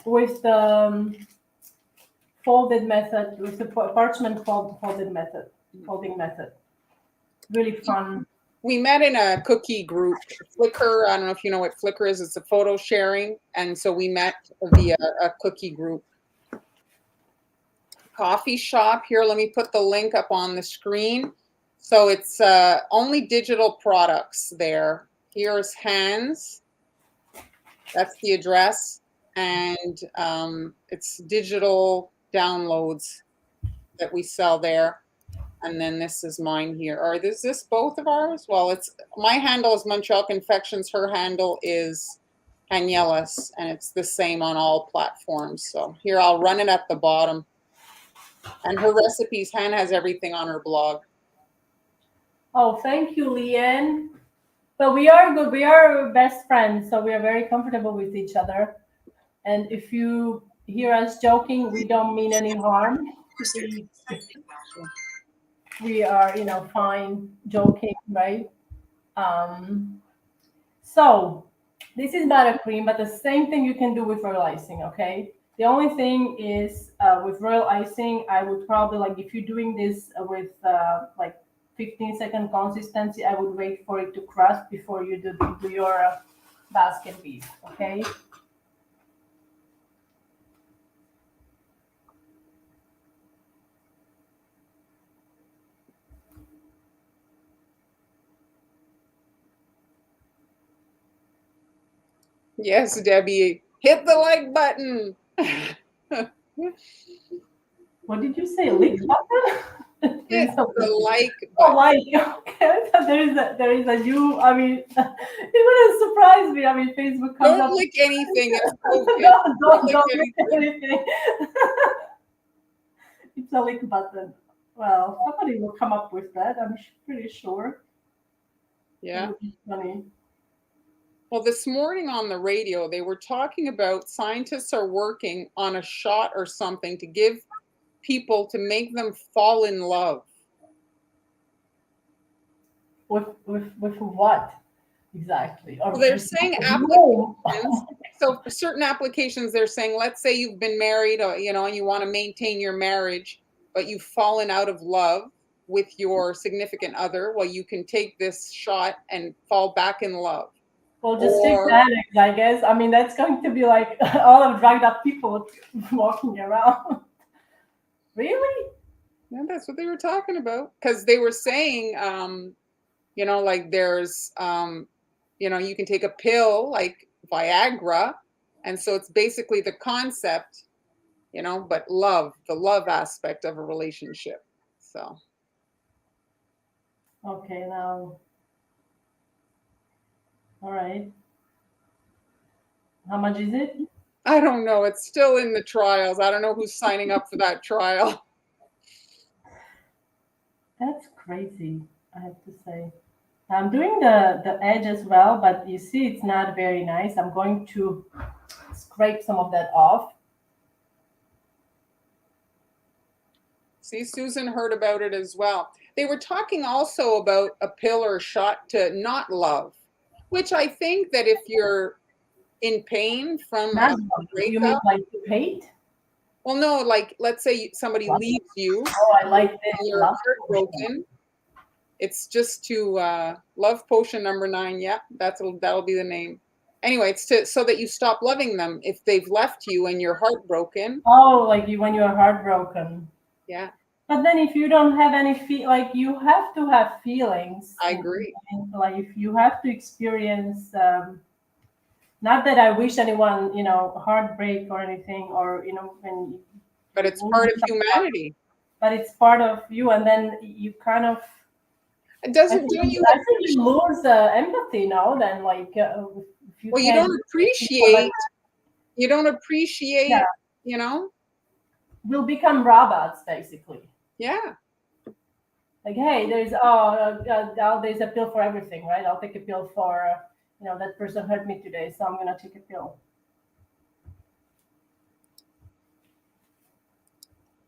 with the folded method, with the parchment folding method. Really fun. We met in a cookie group, Flickr. I don't know if you know what Flickr is. It's a photo sharing. And so we met via a cookie group. Coffee shop here. Let me put the link up on the screen. So it's only digital products there. Here's Hans. That's the address. And it's digital downloads that we sell there. And then this is mine here. Or is this both of ours? Well, it's my handle is Montreal Confections. Her handle is Haniela's, and it's the same on all platforms. So here, I'll run it at the bottom. And her recipes, Han has everything on her blog. Oh, thank you, Leanne. But we are good. We are best friends, so we are very comfortable with each other. And if you hear us joking, we don't mean any harm. We are, fine joking, right? So this is buttercream, but the same thing you can do with royal icing, okay? The only thing is with royal icing, I would probably, like, if you're doing this with like 15-second consistency, I would wait for it to crust before you do your basket weave, okay? Yes, Debbie, hit the like button. What did you say? Lick button? Hit the like Oh, button. like, okay. So there is a new. I mean, it wouldn't surprise me. I mean, Facebook comes Don't up. lick anything. It's Don't lick lick anything. It's a lick button. Well, somebody will come up with that. I'm pretty sure. It Yeah. would be funny. Well, this morning on the radio, they were talking about scientists are working on a shot or something to give people to make them fall in love. With what exactly? Or Well, they're with saying whom? applications. So for certain applications, they're saying, let's say you've been married, or, and you want to maintain your marriage, but you've fallen out of love with your significant other. Well, you can take this shot and fall back in love. Well, just take Or Xanax, I guess. I mean, that's going to be like all of drugged up people walking around. Really? yeah, that's what they were talking about. Because they were saying, like there's, you can take a pill like Viagra. And so it's basically the concept, but the love aspect of a relationship. So Okay, now. All right. How much is it? I don't know. It's still in the trials. I don't know who's signing up for that trial. That's crazy, I have to say. I'm doing the edge as well, but you see it's not very nice. I'm going to scrape some of that off. See, Susan heard about it as well. They were talking also about a pill or shot to not love, which I think that if you're in pain from Not a love. You mean breakup, like to hate? well, no, like let's say somebody Love? leaves you Oh, I like and this. you're Love potion. heartbroken, it's just to love potion number 9. Yeah, that'll be the name. Anyway, it's so that you stop loving them if they've left you and you're heartbroken. Oh, like you when you are heartbroken. Yeah, But then if you don't have any like you have to have feelings. I agree. Like if you have to experience not that I wish anyone, heartbreak or anything, or when But you it's lose part of someone, humanity. but it's part of you, and then you kind of, It I doesn't, think, don't you I think appreciate? you lose empathy now. Then, like, if you Well, you can't don't people that, appreciate. You don't yeah, appreciate. You know. will become robots basically. Yeah. Like, hey, there's a pill for everything, right? I'll take a pill for, that person hurt me today, so I'm gonna take a pill.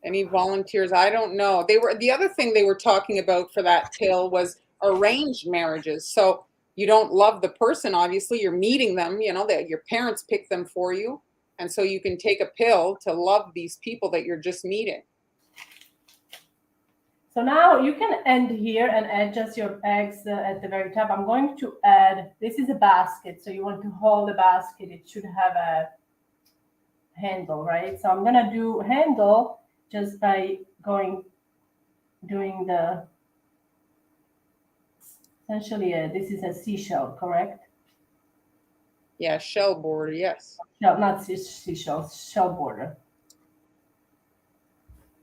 Any volunteers? I don't know. The other thing they were talking about for that pill was arranged marriages. So you don't love the person, obviously, you're meeting them, that your parents pick them for you. And so you can take a pill to love these people that you're just meeting. So now you can end here and add just your eggs at the very top. I'm going to add, this is a basket, so you want to hold the basket. It should have a handle, right? So I'm gonna do handle just by doing the, essentially, this is a seashell, correct? Yeah, shell border, yes. No, not seashell, shell border.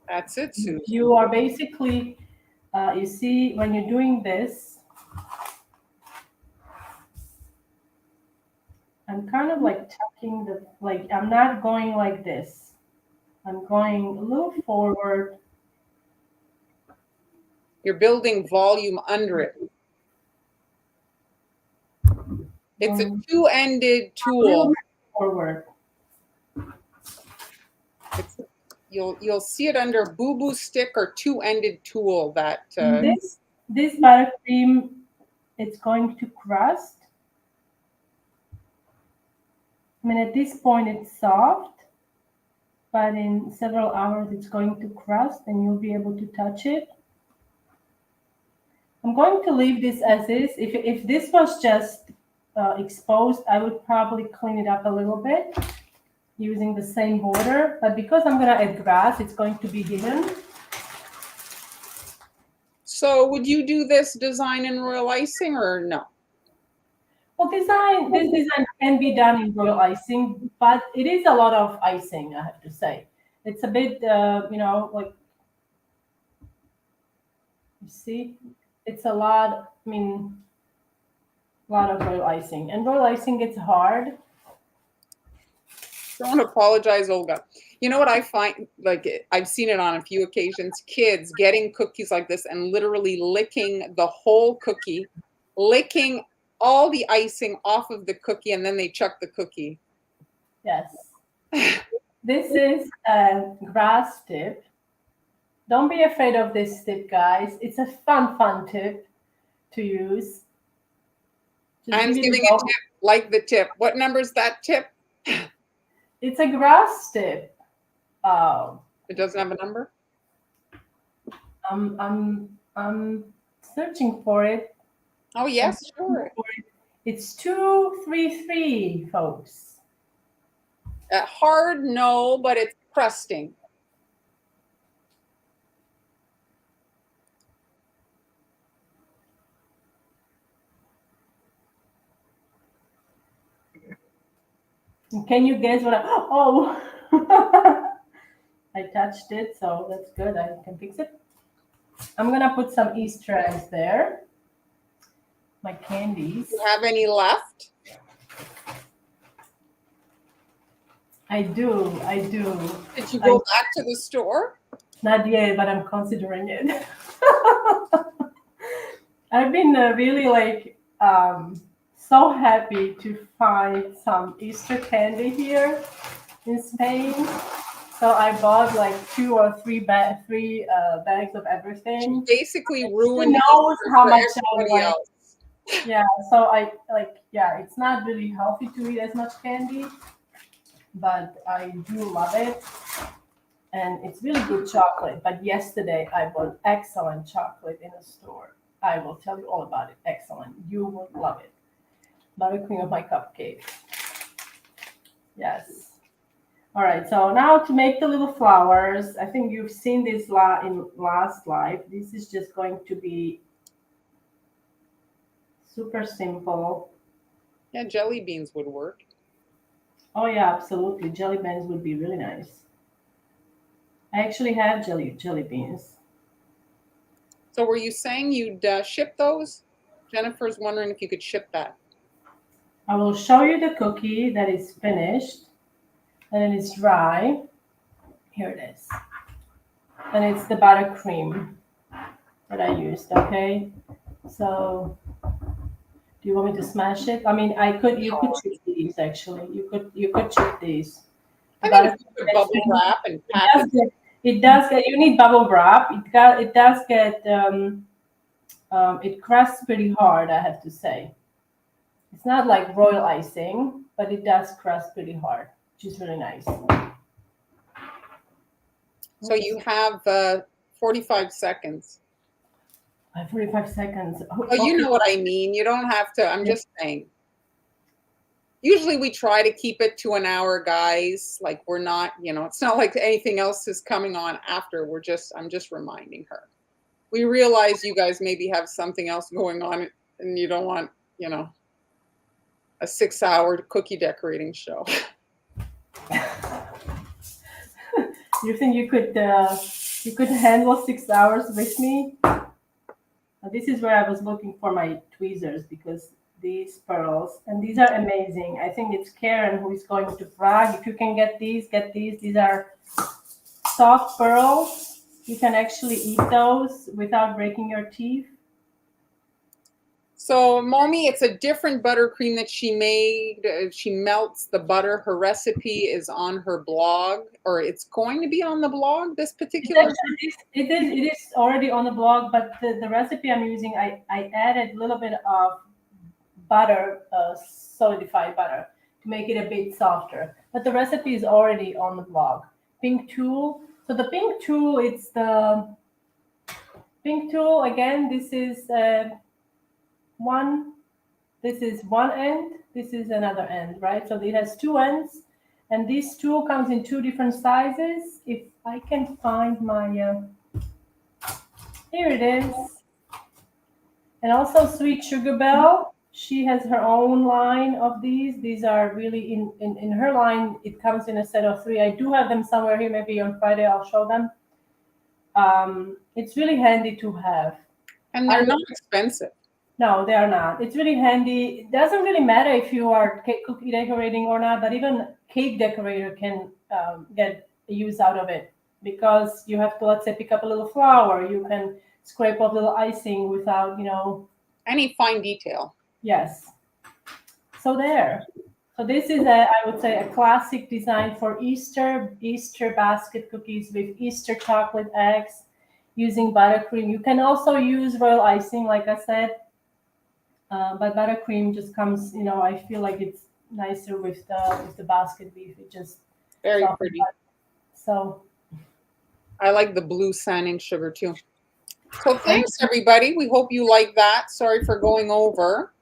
That's it, Susan. You are basically, you see, when you're doing this, I'm kind of like tucking I'm not going like this. I'm going a little forward. You're building volume under it. It's a two-ended A little tool. bit forward. You'll see it under boo-boo stick or two-ended tool that This buttercream, it's going to crust. I mean, at this point it's soft, but in several hours it's going to crust and you'll be able to touch it. I'm going to leave this as is. If this was just exposed, I would probably clean it up a little bit using the same border. But because I'm going to add grass, it's going to be hidden. So would you do this design in royal icing or no? Well, this design can be done in royal icing, but it is a lot of icing, I have to say. It's a bit, like, you see, it's a lot, I mean, a lot of royal icing. And royal icing gets hard. Don't apologize, Olga. You know what I find, like I've seen it on a few occasions, kids getting cookies like this and literally licking the whole cookie, licking all the icing off of the cookie, and then they chuck the cookie. Yes. This is a grass tip. Don't be afraid of this tip, guys. It's a fun tip to use. Just I'm give it giving a a go. tip, like the tip. What number is that tip? It's a grass tip. It doesn't have a number? I'm searching for it. Oh, yes, sure. It's 233, folks. Hard, no, but it's crusting. Can you guess what oh, I touched it, so that's good. I can fix it. I'm gonna put some Easter eggs there. My candies. Do you have any left? I do. Did you go back to the store? Not yet, but I'm considering it. I've been really like so happy to find some Easter candy here in Spain. So I bought like 2 or 3 bags of everything. She basically ruined Who knows how much everybody else. Yeah, so I like, yeah, it's not really healthy to eat as much candy, but I do love it. And it's really good chocolate. But yesterday I bought excellent chocolate in a store. I will tell you all about it. Excellent. You will love it. Buttercream of my cupcake. Yes. All right. So now to make the little flowers, I think you've seen this in last live. This is just going to be super simple. Yeah, jelly beans would work. Oh yeah, absolutely. Jelly beans would be really nice. I actually have jelly beans. So were you saying you'd ship those? Jennifer's wondering if you could ship that. I will show you the cookie that is finished and it is dry. Here it is. And it's the buttercream that I used, okay? So do you want me to smash it? I mean, you could chip these actually. You could chip these. I think if you could bubble wrap and pack it. It does get, you need bubble wrap. It does get, it crusts pretty hard, I have to say. It's not like royal icing, but it does crust pretty hard, which is really nice. So you have 45 seconds. 45 seconds. Oh, you know what I mean. You don't have to. I'm just saying. Usually we try to keep it to an hour, guys. Like we're not, it's not like anything else is coming on after. I'm just reminding her. We realize you guys maybe have something else going on and you don't want, a 6-hour cookie decorating show. You think you could handle 6 hours with me? This is where I was looking for my tweezers because these pearls, and these are amazing. I think it's Karen who is going to brag. If you can get these, get these. These are soft pearls. You can actually eat those without breaking your teeth. So, Momi, it's a different buttercream that she made. She melts the butter. Her recipe is on her blog, or it's going to be on the blog, this particular? It is already on the blog, but the recipe I'm using, I added a little bit of butter, solidified butter, to make it a bit softer. But the recipe is already on the blog. Pink tool. So the pink tool, it's the pink tool. Again, this is one end. This is another end, right? So it has 2 ends, and this tool comes in 2 different sizes. If I can find my, here it is. And also Sweet Sugar Bell. She has her own line of these. These are really in her line. It comes in a set of 3. I do have them somewhere here. Maybe on Friday I'll show them. It's really handy to have. And they're not expensive. No, they are not. It's really handy. It doesn't really matter if you are cookie decorating or not, but even cake decorator can get use out of it because you have to, let's say, pick up a little flour. You can scrape off little icing without, any fine detail. Yes. So there. So this is I would say, a classic design for Easter basket cookies with Easter chocolate eggs using buttercream. You can also use royal icing, like I said, but buttercream just comes, I feel like it's nicer with the basket beef. It just very pretty. So I like the blue sanding sugar too. So thanks everybody. We hope you like that. Sorry for going over.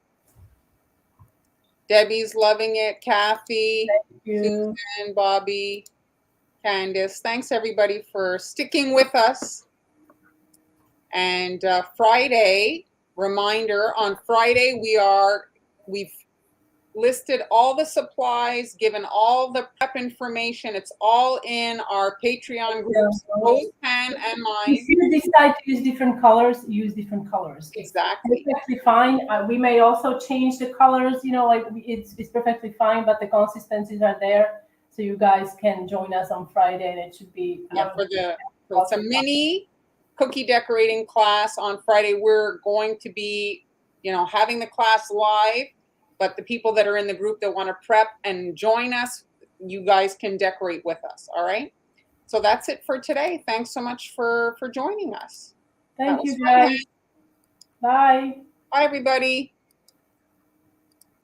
Debbie's loving it. Kathy, Thank you. Susan, Bobby, Candice. Thanks everybody for sticking with us. And Friday, reminder, on Friday we've listed all the supplies, given all the prep information. It's all in our Patreon groups, both Pan and mine. If you decide to use different colors, use different colors. Exactly. It's perfectly fine. We may also change the colors, you know, like it's perfectly fine, but the consistencies are there. So you guys can join us on Friday and it should be it's a mini cookie decorating class on Friday. We're going to be, you know, having the class live, but the people that are in the group that want to prep and join us, you guys can decorate with us. All right. So that's it for today. Thanks so much for joining us. Thank you guys. Bye. Bye everybody.